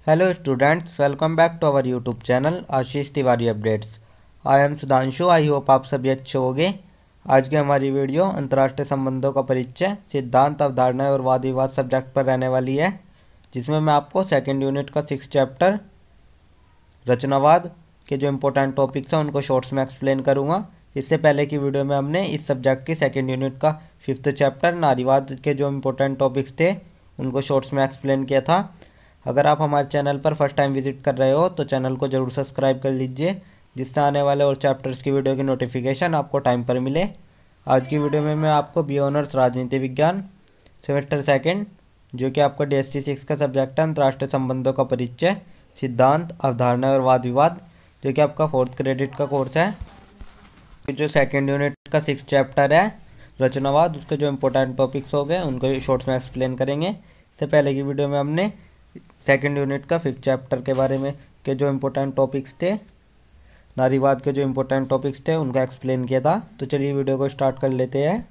Hello students, welcome back to our YouTube channel Ashish Tiwari updates. I am Sudhanshu. I hope आप सभी अच्छे होंगे। आज की हमारी वीडियो अंतर्राष्ट्रीय संबंधों का परिचय, सिद्धांत, अवधारणाएं और वाद विवाद सब्जेक्ट पर रहने वाली है, जिसमें मैं आपको सेकेंड यूनिट का 6 चैप्टर रचनावाद के जो इम्पोर्टेंट टॉपिक्स हैं उनको शॉर्ट्स में एक्सप्लेन करूँगा। इससे पहले की वीडियो में हमने इस सब्जेक्ट की सेकेंड यूनिट का 5th चैप्टर नारीवाद के जो इम्पोर्टेंट टॉपिक्स थे उनको शॉर्ट्स में एक्सप्लेन किया था। अगर आप हमारे चैनल पर फर्स्ट टाइम विजिट कर रहे हो तो चैनल को ज़रूर सब्सक्राइब कर लीजिए, जिससे आने वाले और चैप्टर्स की वीडियो की नोटिफिकेशन आपको टाइम पर मिले। आज की वीडियो में मैं आपको बी ऑनर्स राजनीति विज्ञान सेमेस्टर सेकंड, जो कि आपका DSC 6 का सब्जेक्ट है, अंतर्राष्ट्रीय संबंधों का परिचय, सिद्धांत, अवधारणा और वाद विवाद, जो कि आपका 4th क्रेडिट का कोर्स है। जो सेकेंड यूनिट का 6 चैप्टर है रचनावाद, उसके जो इम्पोर्टेंट टॉपिक्स हो गए उनको शॉर्ट्स में एक्सप्लेन करेंगे। इससे पहले की वीडियो में हमने सेकेंड यूनिट का 5th चैप्टर के बारे में के जो इम्पोर्टेंट टॉपिक्स थे, नारीवाद के जो इम्पोर्टेंट टॉपिक्स थे उनका एक्सप्लेन किया था। तो चलिए वीडियो को स्टार्ट कर लेते हैं।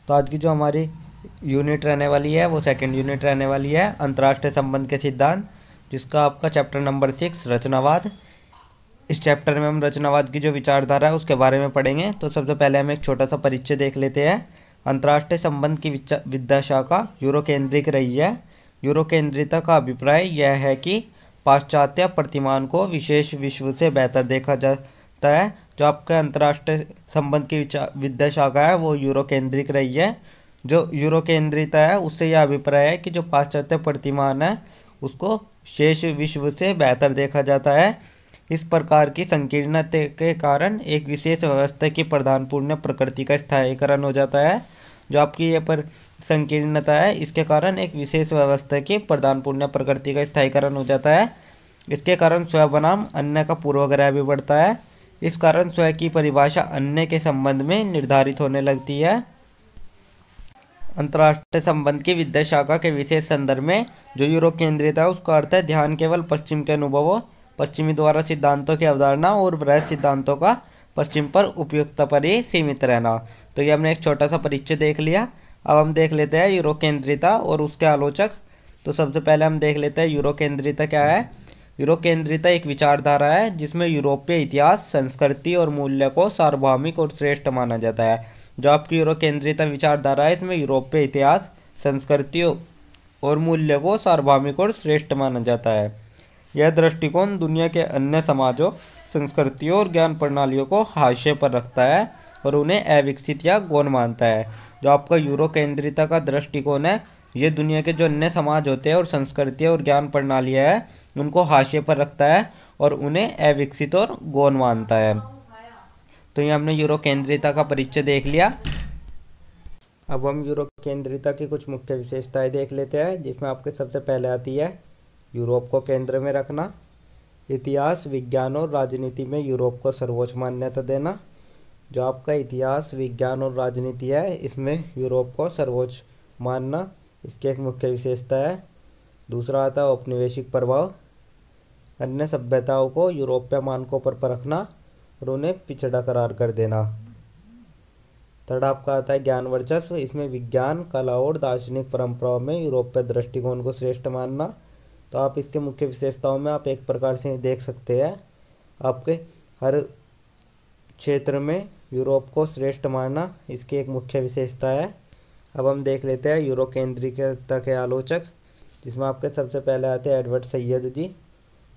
तो आज की जो हमारी यूनिट रहने वाली है वो सेकेंड यूनिट रहने वाली है, अंतर्राष्ट्रीय संबंध के सिद्धांत, जिसका आपका चैप्टर नंबर 6 रचनावाद। इस चैप्टर में हम रचनावाद की जो विचारधारा है उसके बारे में पढ़ेंगे। तो सबसे पहले हम एक छोटा सा परिचय देख लेते हैं। अंतर्राष्ट्रीय संबंध की विद्या शाखा यूरो केंद्रिक रही है। यूरो केंद्रिता का अभिप्राय यह है कि पाश्चात्य प्रतिमान को विशेष विश्व से बेहतर देखा जाता है। जो आपका अंतर्राष्ट्रीय संबंध की विद्या शाखा है वो यूरो केंद्रिक रही है। जो यूरो केंद्रिता है उससे यह अभिप्राय है कि जो पाश्चात्य प्रतिमान है उसको शेष विश्व से बेहतर देखा जाता है। इस प्रकार की संकीर्णता के कारण एक विशेष व्यवस्था की प्रधानपूर्ण प्रकृति का स्थायीकरण हो जाता है। जो आपकी ये पर संकीर्णता है इसके कारण एक विशेष व्यवस्था की प्रधानपूर्ण प्रकृति का स्थायीकरण हो जाता है। इसके कारण स्वयं बनाम अन्य का पूर्वग्रह भी बढ़ता है। इस कारण स्वयं की परिभाषा अन्य के संबंध में निर्धारित होने लगती है। अंतर्राष्ट्रीय संबंध की विद्या शाखा के विशेष संदर्भ में जो यूरो केंद्रित है उसका अर्थ है ध्यान केवल पश्चिम के अनुभवों, पश्चिमी द्वारा सिद्धांतों की अवधारणा और बृहद सिद्धांतों का पश्चिम पर उपयुक्तता पर ही सीमित रहना। तो ये हमने एक छोटा सा परिचय देख लिया। अब हम देख लेते हैं यूरो केंद्रिता और उसके आलोचक। तो सबसे पहले हम देख लेते हैं यूरो केंद्रिता क्या है। यूरो केंद्रिता एक विचारधारा है जिसमें यूरोपीय इतिहास, संस्कृति और मूल्य को सार्वभौमिक और श्रेष्ठ माना जाता है। जो आपकी यूरो केंद्रिता विचारधारा है इसमें यूरोपीय इतिहास, संस्कृति और मूल्य को सार्वभौमिक और श्रेष्ठ माना जाता है। यह दृष्टिकोण दुनिया के अन्य समाजों, संस्कृतियों और ज्ञान प्रणालियों को हाशिए पर रखता है और उन्हें अविकसित या गौण मानता है। जो आपका यूरो केंद्रिता का दृष्टिकोण है ये दुनिया के जो अन्य समाज होते हैं और संस्कृतियाँ और ज्ञान प्रणालियाँ हैं उनको हाशिए पर रखता है और उन्हें अविकसित और गौण मानता है। तो ये हमने यूरो केंद्रिता का परिचय देख लिया। अब हम यूरो केंद्रिता की कुछ मुख्य विशेषताएं देख लेते हैं, जिसमें आपके सबसे पहले आती है यूरोप को केंद्र में रखना, इतिहास, विज्ञान और राजनीति में यूरोप को सर्वोच्च मान्यता देना। जो आपका इतिहास, विज्ञान और राजनीति है इसमें यूरोप को सर्वोच्च मानना इसकी एक मुख्य विशेषता है। दूसरा आता है औपनिवेशिक प्रभाव, अन्य सभ्यताओं को यूरोपीय मानकों पर परखना और उन्हें पिछड़ा करार कर देना। थर्ड आपका आता है ज्ञान वर्चस्व, इसमें विज्ञान, कला और दार्शनिक परंपराओं में यूरोपीय दृष्टिकोण को श्रेष्ठ मानना। तो आप इसके मुख्य विशेषताओं में आप एक प्रकार से देख सकते हैं, आपके हर क्षेत्र में यूरोप को श्रेष्ठ मानना इसकी एक मुख्य विशेषता है। अब हम देख लेते हैं यूरो केंद्रिता के आलोचक, जिसमें आपके सबसे पहले आते हैं एडवर्ड सैयद जी,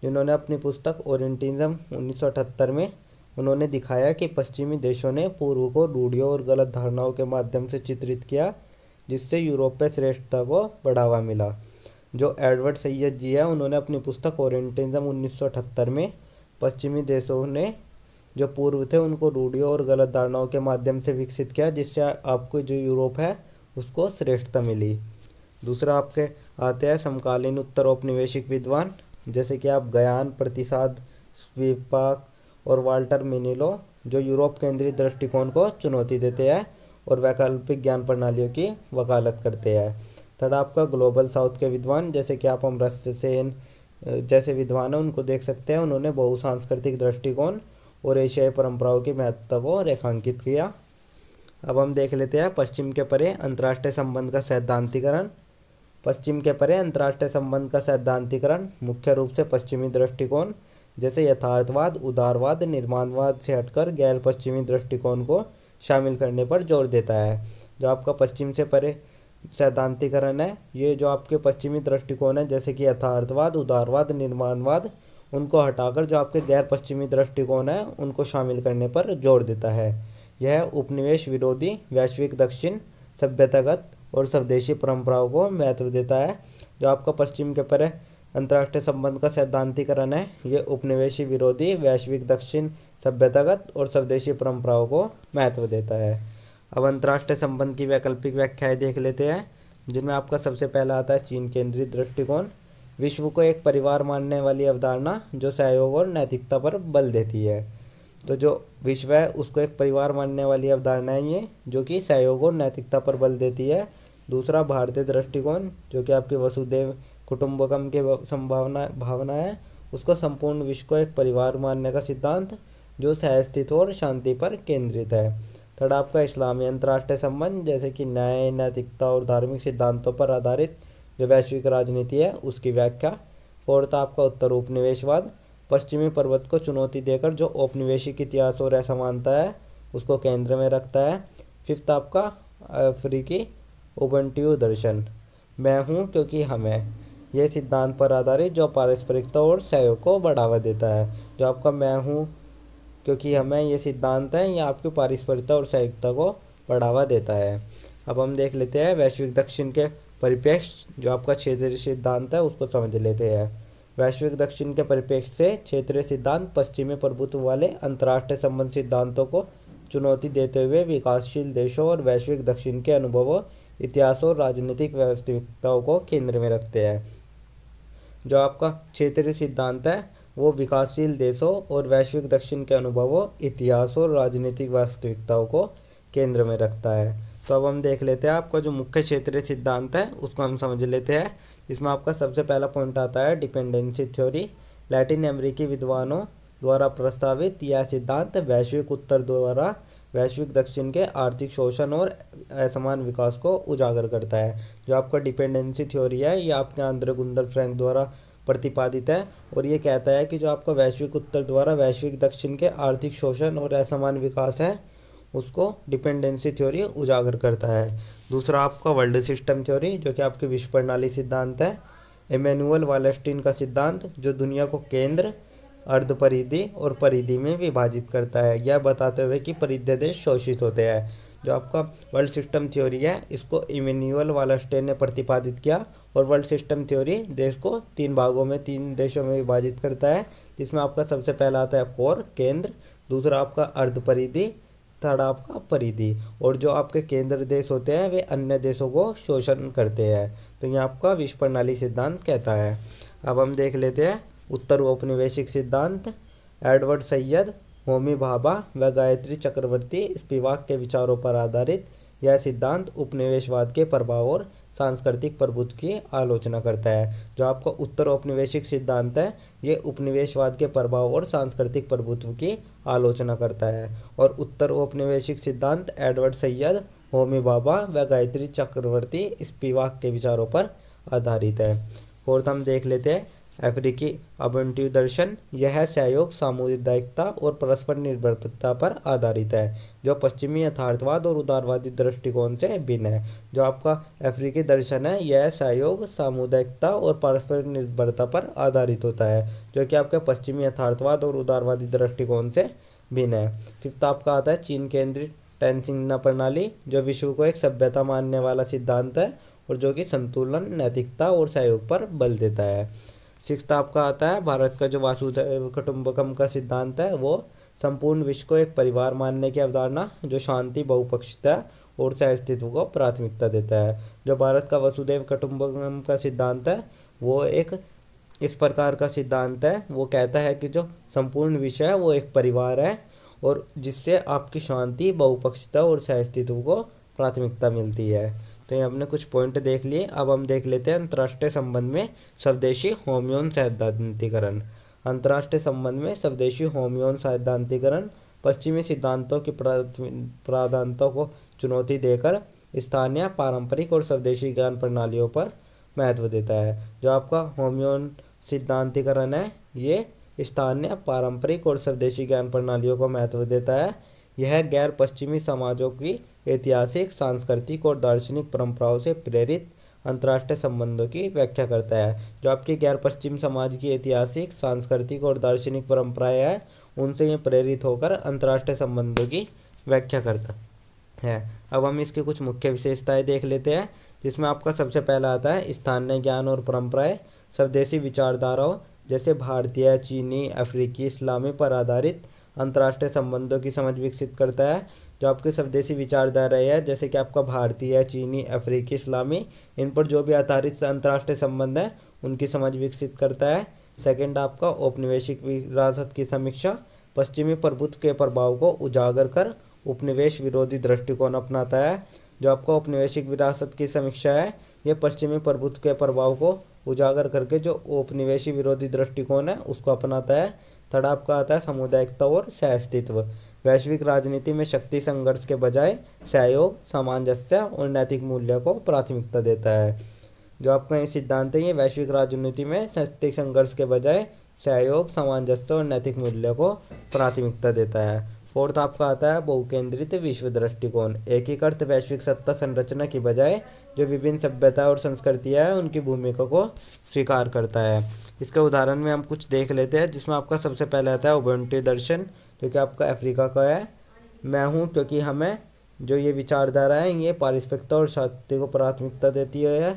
जिन्होंने अपनी पुस्तक ओरिएंटलिज्म 1978 में उन्होंने दिखाया कि पश्चिमी देशों ने पूर्व को रूढ़ियों और गलत धारणाओं के माध्यम से चित्रित किया, जिससे यूरोपीय श्रेष्ठता को बढ़ावा मिला। जो एडवर्ड सैयद जी है उन्होंने अपनी पुस्तक ओरिएंटलिज्म 1978 में पश्चिमी देशों ने जो पूर्व थे उनको रूढ़ियों और गलत धारणाओं के माध्यम से विकसित किया, जिससे आपको जो यूरोप है उसको श्रेष्ठता मिली। दूसरा आपके आते हैं समकालीन उत्तर औपनिवेशिक विद्वान, जैसे कि आप गयान, प्रतिसाद, स्पिवाक और वाल्टर मिनिलो, जो यूरोप केंद्रित दृष्टिकोण को चुनौती देते हैं और वैकल्पिक ज्ञान प्रणालियों की वकालत करते हैं। थर्ड आपका ग्लोबल साउथ के विद्वान, जैसे कि आप अमर्त्य सेन जैसे विद्वान हैं उनको देख सकते हैं। उन्होंने बहुसांस्कृतिक दृष्टिकोण और एशियाई परंपराओं की महत्ता को रेखांकित किया। अब हम देख लेते हैं पश्चिम के परे अंतर्राष्ट्रीय संबंध का सैद्धांतिकरण। पश्चिम के परे अंतर्राष्ट्रीय संबंध का सैद्धांतिकरण मुख्य रूप से पश्चिमी दृष्टिकोण जैसे यथार्थवाद, उदारवाद, निर्माणवाद से हटकर गैर पश्चिमी दृष्टिकोण को शामिल करने पर जोर देता है। जो आपका पश्चिम से परे सैद्धांतिकरण है, ये जो आपके पश्चिमी दृष्टिकोण है जैसे कि यथार्थवाद, उदारवाद, निर्माणवाद, उनको हटाकर जो आपके गैर पश्चिमी दृष्टिकोण है उनको शामिल करने पर जोर देता है। यह उपनिवेश विरोधी, वैश्विक दक्षिण, सभ्यतागत और स्वदेशी परंपराओं को महत्व देता है। जो आपका पश्चिम के परे अंतर्राष्ट्रीय संबंध का सैद्धांतिकरण है, ये उपनिवेशी विरोधी, वैश्विक दक्षिण, सभ्यतागत और स्वदेशी परंपराओं को महत्व देता है। अब अंतर्राष्ट्रीय संबंध की वैकल्पिक व्याख्याएं देख लेते हैं, जिनमें आपका सबसे पहला आता है चीन केंद्रित दृष्टिकोण। विश्व को एक परिवार मानने वाली अवधारणा जो सहयोग और नैतिकता पर बल देती है। तो जो विश्व है उसको एक परिवार मानने वाली अवधारणा है ये, जो कि सहयोग और नैतिकता पर बल देती है। दूसरा भारतीय दृष्टिकोण, जो कि आपके वसुधैव कुटुंबकम के भावना है, उसको संपूर्ण विश्व को एक परिवार मानने का सिद्धांत जो सहअस्तित्व और शांति पर केंद्रित है। थर्ड आपका इस्लामी अंतर्राष्ट्रीय संबंध, जैसे कि न्याय, नैतिकता और धार्मिक सिद्धांतों पर आधारित जो वैश्विक राजनीति है उसकी व्याख्या। फोर्थ आपका उत्तर उपनिवेशवाद, पश्चिमी पर्वत को चुनौती देकर जो औपनिवेशिक इतिहास और असमानता है उसको केंद्र में रखता है। फिफ्थ आपका अफ्रीकी उबंटू दर्शन, मैं हूँ क्योंकि हम हैं, यह सिद्धांत पर आधारित जो पारस्परिकता और सहयोग को बढ़ावा देता है। जो आपका मैं हूँ क्योंकि हमें ये सिद्धांत है, यह आपकी पारस्परिकता और सहयोगिता को बढ़ावा देता है। अब हम देख लेते हैं वैश्विक दक्षिण के परिप्रेक्ष्य, जो आपका क्षेत्रीय सिद्धांत है उसको समझ लेते हैं। वैश्विक दक्षिण के परिप्रेक्ष्य से क्षेत्रीय सिद्धांत पश्चिमी प्रभुत्व वाले अंतर्राष्ट्रीय संबंध सिद्धांतों को चुनौती देते हुए विकासशील देशों और वैश्विक दक्षिण के अनुभवों, इतिहास और राजनीतिक वास्तविकताओं को केंद्र में रखते हैं। जो आपका क्षेत्रीय सिद्धांत है वो विकासशील देशों और वैश्विक दक्षिण के अनुभवों, इतिहास और राजनीतिक वास्तविकताओं को केंद्र में रखता है। तो अब हम देख लेते हैं आपका जो मुख्य क्षेत्रीय सिद्धांत है उसको हम समझ लेते हैं। इसमें आपका सबसे पहला पॉइंट आता है डिपेंडेंसी थ्योरी। लैटिन अमेरिकी विद्वानों द्वारा प्रस्तावित यह सिद्धांत वैश्विक उत्तर द्वारा वैश्विक दक्षिण के आर्थिक शोषण और असमान विकास को उजागर करता है। जो आपका डिपेंडेंसी थ्योरी है ये आपके आंद्रे गुंदर फ्रैंक द्वारा प्रतिपादित है और ये कहता है कि जो आपका वैश्विक उत्तर द्वारा वैश्विक दक्षिण के आर्थिक शोषण और असमान विकास है उसको डिपेंडेंसी थ्योरी उजागर करता है। दूसरा आपका वर्ल्ड सिस्टम थ्योरी, जो कि आपकी विश्व प्रणाली सिद्धांत है। इमैनुअल वालेस्टीन का सिद्धांत जो दुनिया को केंद्र, अर्धपरिधि और परिधि में विभाजित करता है, यह बताते हुए कि परिधीय देश शोषित होते हैं। जो आपका वर्ल्ड सिस्टम थ्योरी है इसको इमैनुअल वालेस्टीन ने प्रतिपादित किया और वर्ल्ड सिस्टम थ्योरी देश को 3 भागों में, 3 देशों में विभाजित करता है, जिसमें आपका सबसे पहला आता है कोर, केंद्र, दूसरा आपका अर्धपरिधि, थर्ड आपका परिधि। और जो आपके केंद्र देश होते हैं वे अन्य देशों को शोषण करते हैं। तो ये आपका विश्व प्रणाली सिद्धांत कहता है। अब हम देख लेते हैं उत्तर औपनिवेशिक सिद्धांत। एडवर्ड सैयद, होमी भाभा व गायत्री चक्रवर्ती स्पिवाक के विचारों पर आधारित यह सिद्धांत उपनिवेशवाद के प्रभाव और सांस्कृतिक प्रभुत्व की आलोचना करता है। जो आपका उत्तर औपनिवेशिक सिद्धांत है ये उपनिवेशवाद के प्रभाव और सांस्कृतिक प्रभुत्व की आलोचना करता है और उत्तर औपनिवेशिक सिद्धांत एडवर्ड सैयद, होमी भाभा व गायत्री चक्रवर्ती स्पिवाक के विचारों पर आधारित है। फोर्थ हम देख लेते हैं अफ्रीकी उबंटू दर्शन। यह सहयोग, सामुदायिकता और परस्पर निर्भरता पर आधारित है, जो पश्चिमी यथार्थवाद और उदारवादी दृष्टिकोण से भिन्न है। जो आपका अफ्रीकी दर्शन है यह सहयोग, सामुदायिकता और परस्पर निर्भरता पर आधारित होता है, जो कि आपके पश्चिमी यथार्थवाद और उदारवादी दृष्टिकोण से भिन्न है। फिफ्थ आपका आता है चीन केंद्रित टेंसिंगना प्रणाली, जो विश्व को एक सभ्यता मानने वाला सिद्धांत है और जो कि संतुलन, नैतिकता और सहयोग पर बल देता है। सिक्स्थ आपका आता है भारत का जो वासुदेव कुटुंबकम का सिद्धांत है वो संपूर्ण विश्व को एक परिवार मानने की अवधारणा जो शांति, बहुपक्षीयता और सहअस्तित्व को प्राथमिकता देता है। जो भारत का वसुधैव कुटुंबकम का सिद्धांत है वो एक इस प्रकार का सिद्धांत है, वो कहता है कि जो संपूर्ण विश्व है वो एक परिवार है और जिससे आपकी शांति, बहुपक्षीयता और सहअस्तित्व को प्राथमिकता मिलती है। तो ये हमने कुछ पॉइंट देख लिए। अब हम देख लेते हैं अंतर्राष्ट्रीय संबंध में स्वदेशी होमयोन सैद्धांतिकरण। अंतर्राष्ट्रीय संबंध में स्वदेशी होमयोन सैद्धांतिकरण पश्चिमी सिद्धांतों की प्राधान्यता को चुनौती देकर स्थानीय, पारंपरिक और स्वदेशी ज्ञान प्रणालियों पर महत्व देता है। जो आपका होम्योन सिद्धांतिकरण है ये स्थानीय, पारंपरिक और स्वदेशी ज्ञान प्रणालियों को महत्व देता है। यह गैर पश्चिमी समाजों की ऐतिहासिक, सांस्कृतिक और दार्शनिक परंपराओं से प्रेरित अंतर्राष्ट्रीय संबंधों की व्याख्या करता है। जो आपकी गैर पश्चिम समाज की ऐतिहासिक, सांस्कृतिक और दार्शनिक परंपराएं हैं, उनसे ये प्रेरित होकर अंतर्राष्ट्रीय संबंधों की व्याख्या करता है। अब हम इसकी कुछ मुख्य विशेषताएं देख लेते हैं, जिसमें आपका सबसे पहला आता है स्थानीय ज्ञान और परंपराएं। स्वदेशी विचारधाराओं जैसे भारतीय, चीनी, अफ्रीकी, इस्लामी पर आधारित अंतर्राष्ट्रीय संबंधों की समझ विकसित करता है। जो आपकी स्वदेशी विचारधाराएं है, जैसे कि आपका भारतीय, चीनी, अफ्रीकी, इस्लामी, इन पर जो भी आधारित अंतर्राष्ट्रीय संबंध है उनकी समझ विकसित करता है। सेकंड आपका औपनिवेशिक विरासत की समीक्षा, पश्चिमी प्रभुत्व के प्रभाव को उजागर कर उपनिवेश विरोधी दृष्टिकोण अपनाता है। जो आपका औपनिवेशिक विरासत की समीक्षा है, ये पश्चिमी प्रभुत्व के प्रभाव को उजागर करके जो औपनिवेशी विरोधी दृष्टिकोण है उसको अपनाता है। थर्ड आपका आता है सामुदायिकता और सहअस्तित्व। वैश्विक राजनीति में शक्ति संघर्ष के बजाय सहयोग, सामंजस्य और नैतिक मूल्य को प्राथमिकता देता है। जो आपका ये सिद्धांत है, ये वैश्विक राजनीति में शक्ति संघर्ष के बजाय सहयोग, सामंजस्य और नैतिक मूल्य को प्राथमिकता देता है। फोर्थ आपका आता है बहुकेंद्रित विश्व दृष्टिकोण। एकीकृत वैश्विक सत्ता संरचना की बजाय जो विभिन्न सभ्यता और संस्कृतियाँ हैं उनकी भूमिका को स्वीकार करता है। इसके उदाहरण में हम कुछ देख लेते हैं, जिसमें आपका सबसे पहले आता है उबुंटू दर्शन, जो कि आपका अफ्रीका का है। मैं हूँ क्योंकि हमें, जो ये विचारधारा है ये पारस्परिकता और शांति को प्राथमिकता देती है।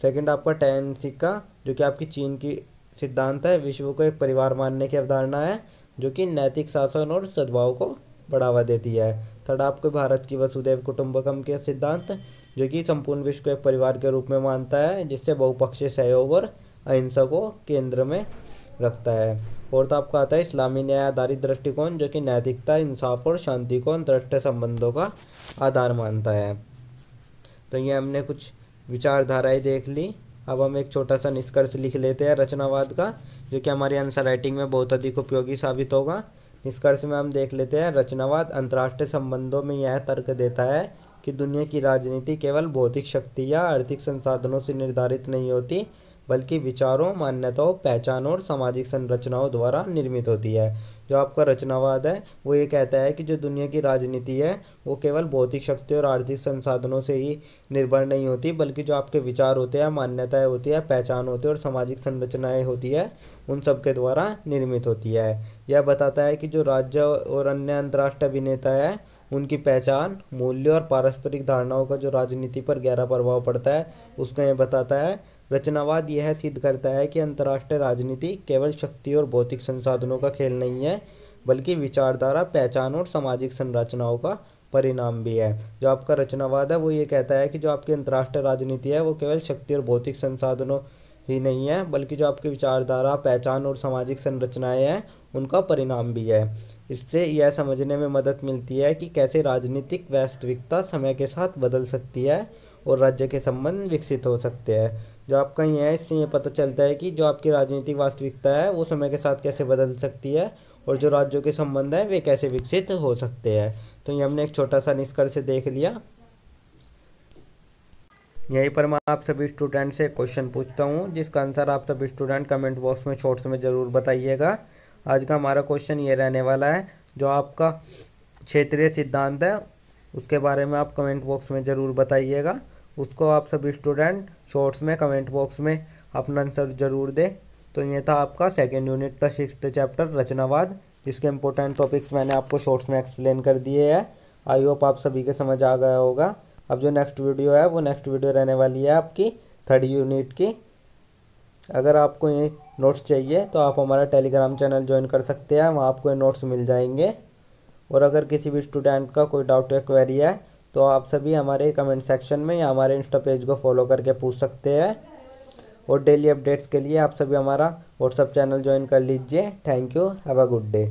सेकंड आपका टेन सिक्का, जो कि आपकी चीन की सिद्धांत है। विश्व को एक परिवार मानने की अवधारणा है, जो कि नैतिक शासन और सद्भाव को बढ़ावा देती है। थर्ड आपके भारत की वसुधैव कुटुंबकम के सिद्धांत, जो कि संपूर्ण विश्व को एक परिवार के रूप में मानता है, जिससे बहुपक्षीय सहयोग और अहिंसा को केंद्र में रखता है। फोर्थ आपका आता है इस्लामी न्याय आधारित दृष्टिकोण, जो कि नैतिकता, इंसाफ और शांति को अंतर्राष्ट्रीय संबंधों का आधार मानता है। तो ये हमने कुछ विचारधाराएं देख ली। अब हम एक छोटा सा निष्कर्ष लिख लेते हैं रचनावाद का, जो कि हमारी आंसर राइटिंग में बहुत अधिक उपयोगी साबित होगा। निष्कर्ष में हम देख लेते हैं, रचनावाद अंतर्राष्ट्रीय संबंधों में यह तर्क देता है कि दुनिया की राजनीति केवल भौतिक शक्ति या आर्थिक संसाधनों से निर्धारित नहीं होती, बल्कि विचारों, मान्यताओं, पहचान और सामाजिक संरचनाओं द्वारा निर्मित होती है। जो आपका रचनावाद है वो ये कहता है कि जो दुनिया की राजनीति है वो केवल भौतिक शक्ति और आर्थिक संसाधनों से ही निर्भर नहीं होती, बल्कि जो आपके विचार होते हैं, मान्यताएं होती है, पहचान होती है और सामाजिक संरचनाएं होती है, उन सब के द्वारा निर्मित होती है। यह बताता है कि जो राज्य और अन्य अंतर्राष्ट्रीय अभिनेता है उनकी पहचान, मूल्य और पारस्परिक धारणाओं का जो राजनीति पर गहरा प्रभाव पड़ता है उसको यह बताता है। रचनावाद यह सिद्ध करता है कि अंतर्राष्ट्रीय राजनीति केवल शक्ति और भौतिक संसाधनों का खेल नहीं है, बल्कि विचारधारा, पहचान और सामाजिक संरचनाओं का परिणाम भी है। जो आपका रचनावाद है वो ये कहता है कि जो आपकी अंतर्राष्ट्रीय राजनीति है वो केवल शक्ति और भौतिक संसाधनों ही नहीं है, बल्कि जो आपकी विचारधारा, पहचान और सामाजिक संरचनाएं हैं उनका परिणाम भी है। इससे यह समझने में मदद मिलती है कि कैसे राजनीतिक वास्तविकता समय के साथ बदल सकती है और राज्य के संबंध विकसित हो सकते हैं। जो आपका ये है, इससे ये पता चलता है कि जो आपकी राजनीतिक वास्तविकता है वो समय के साथ कैसे बदल सकती है और जो राज्यों के संबंध हैं वे कैसे विकसित हो सकते हैं। तो ये हमने एक छोटा सा निष्कर्ष देख लिया। यहीं पर मैं आप सभी स्टूडेंट से क्वेश्चन पूछता हूँ, जिसका आंसर आप सभी स्टूडेंट कमेंट बॉक्स में शॉर्ट्स में ज़रूर बताइएगा। आज का हमारा क्वेश्चन ये रहने वाला है, जो आपका क्षेत्रीय सिद्धांत है उसके बारे में आप कमेंट बॉक्स में ज़रूर बताइएगा। उसको आप सभी स्टूडेंट शॉर्ट्स में कमेंट बॉक्स में अपना आंसर ज़रूर दें। तो ये था आपका सेकेंड यूनिट का 6th चैप्टर रचनावाद, जिसके इंपॉर्टेंट टॉपिक्स मैंने आपको शॉर्ट्स में एक्सप्लेन कर दिए हैं। आई होप आप सभी के समझ आ गया होगा। अब जो नेक्स्ट वीडियो है वो नेक्स्ट वीडियो रहने वाली है आपकी 3rd यूनिट की। अगर आपको ये नोट्स चाहिए तो आप हमारा टेलीग्राम चैनल ज्वाइन कर सकते हैं, वहाँ आपको ये नोट्स मिल जाएंगे। और अगर किसी भी स्टूडेंट का कोई डाउट या क्वेरी है तो आप सभी हमारे कमेंट सेक्शन में या हमारे इंस्टा पेज को फॉलो करके पूछ सकते हैं। और डेली अपडेट्स के लिए आप सभी हमारा व्हाट्सएप चैनल ज्वाइन कर लीजिए। Thank you, have a good day.